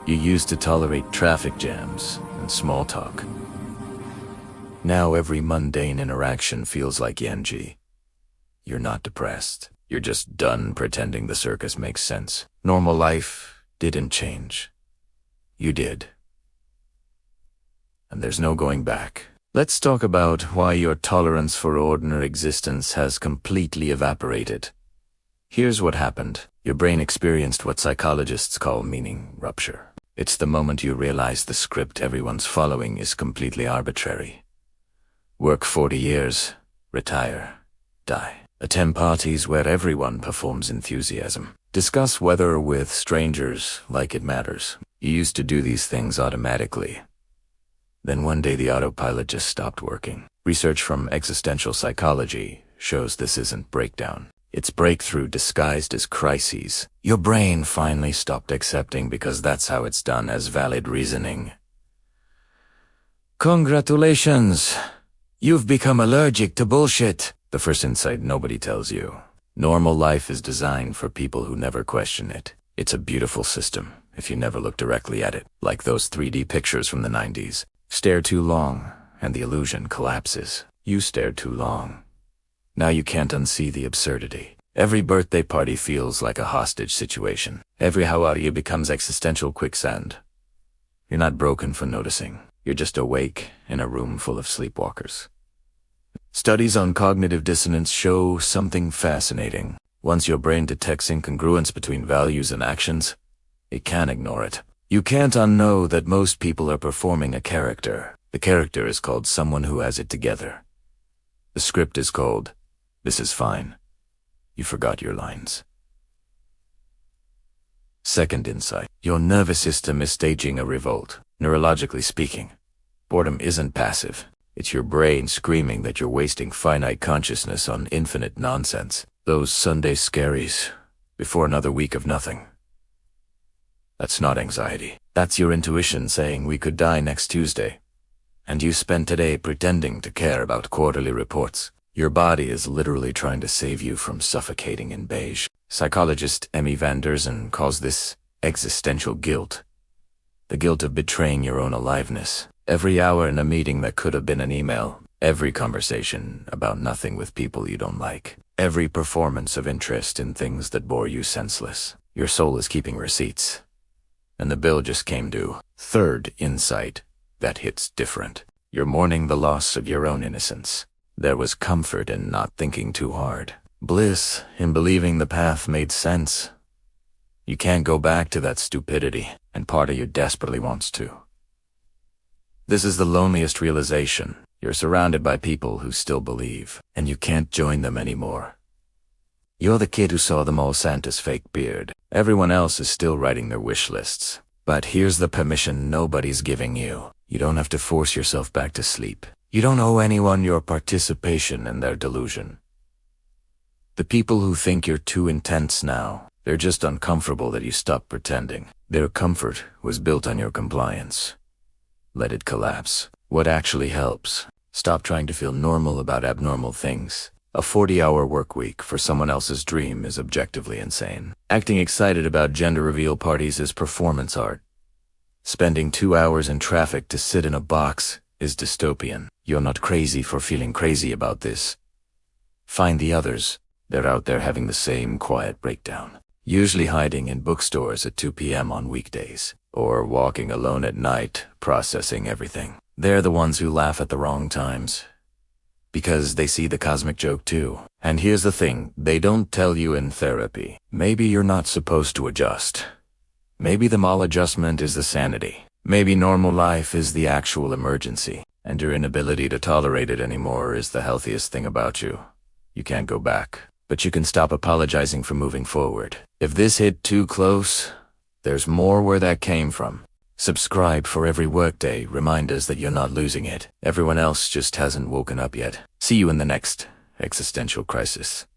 You used to tolerate traffic jams and small talk. Now every mundane interaction feels like Yenji. You're not depressed. You're just done pretending the circus makes sense. Normal life didn't change. You did. And there's no going back. Let's talk about why your tolerance for ordinary existence has completely evaporated. Here's what happened. Your brain experienced what psychologists call meaning rupture. It's the moment you realize the script everyone's following is completely arbitrary. Work 40 years, retire, die. Attend parties where everyone performs enthusiasm. Discuss weather with strangers like it matters. You used to do these things automatically. Then one day the autopilot just stopped working. Research from existential psychology shows this isn't breakdown. It's breakthrough disguised as crises. Your brain finally stopped accepting because that's how it's done as valid reasoning. Congratulations! You've become allergic to bullshit. The first insight nobody tells you. Normal life is designed for people who never question it. It's a beautiful system if you never look directly at it, like those 3D pictures from the 90s. Stare too long, and the illusion collapses. You stared too long. Now you can't unsee the absurdity. Every birthday party feels like a hostage situation. Every how are you becomes existential quicksand. You're not broken for noticing. You're just awake in a room full of sleepwalkers. Studies on cognitive dissonance show something fascinating. Once your brain detects incongruence between values and actions, it can't ignore it. You can't unknow that most people are performing a character. The character is called someone who has it together. The script is called, "This is fine." You forgot your lines. Second insight. Your nervous system is staging a revolt. Neurologically speaking, boredom isn't passive. It's your brain screaming that you're wasting finite consciousness on infinite nonsense. Those Sunday scaries before another week of nothing. That's not anxiety. That's your intuition saying we could die next Tuesday. And you spent today pretending to care about quarterly reports. Your body is literally trying to save you from suffocating in beige. Psychologist Emmy van Derzen calls this existential guilt. The guilt of betraying your own aliveness. Every hour in a meeting that could have been an email. Every conversation about nothing with people you don't like. Every performance of interest in things that bore you senseless. Your soul is keeping receipts. And the bill just came due. Third insight. That hits different. You're mourning the loss of your own innocence. There was comfort in not thinking too hard. Bliss in believing the path made sense. You can't go back to that stupidity, and part of you desperately wants to. This is the loneliest realization. You're surrounded by people who still believe, and you can't join them anymore. You're the kid who saw the mole Santa's fake beard. Everyone else is still writing their wish lists. But here's the permission nobody's giving you. You don't have to force yourself back to sleep. You don't owe anyone your participation in their delusion. The people who think you're too intense now, they're just uncomfortable that you stopped pretending. Their comfort was built on your compliance. Let it collapse. What actually helps? Stop trying to feel normal about abnormal things. A 40-hour work week for someone else's dream is objectively insane. Acting excited about gender reveal parties is performance art. Spending 2 hours in traffic to sit in a box is dystopian. You're not crazy for feeling crazy about this. Find the others. They're out there having the same quiet breakdown. Usually hiding in bookstores at 2 p.m. on weekdays. Or walking alone at night, processing everything. They're the ones who laugh at the wrong times. Because they see the cosmic joke too. And here's the thing, they don't tell you in therapy. Maybe you're not supposed to adjust. Maybe the maladjustment is the sanity. Maybe normal life is the actual emergency. And your inability to tolerate it anymore is the healthiest thing about you. You can't go back. But you can stop apologizing for moving forward. If this hit too close, there's more where that came from. Subscribe for every workday. Remind us that you're not losing it. Everyone else just hasn't woken up yet. See you in the next existential crisis.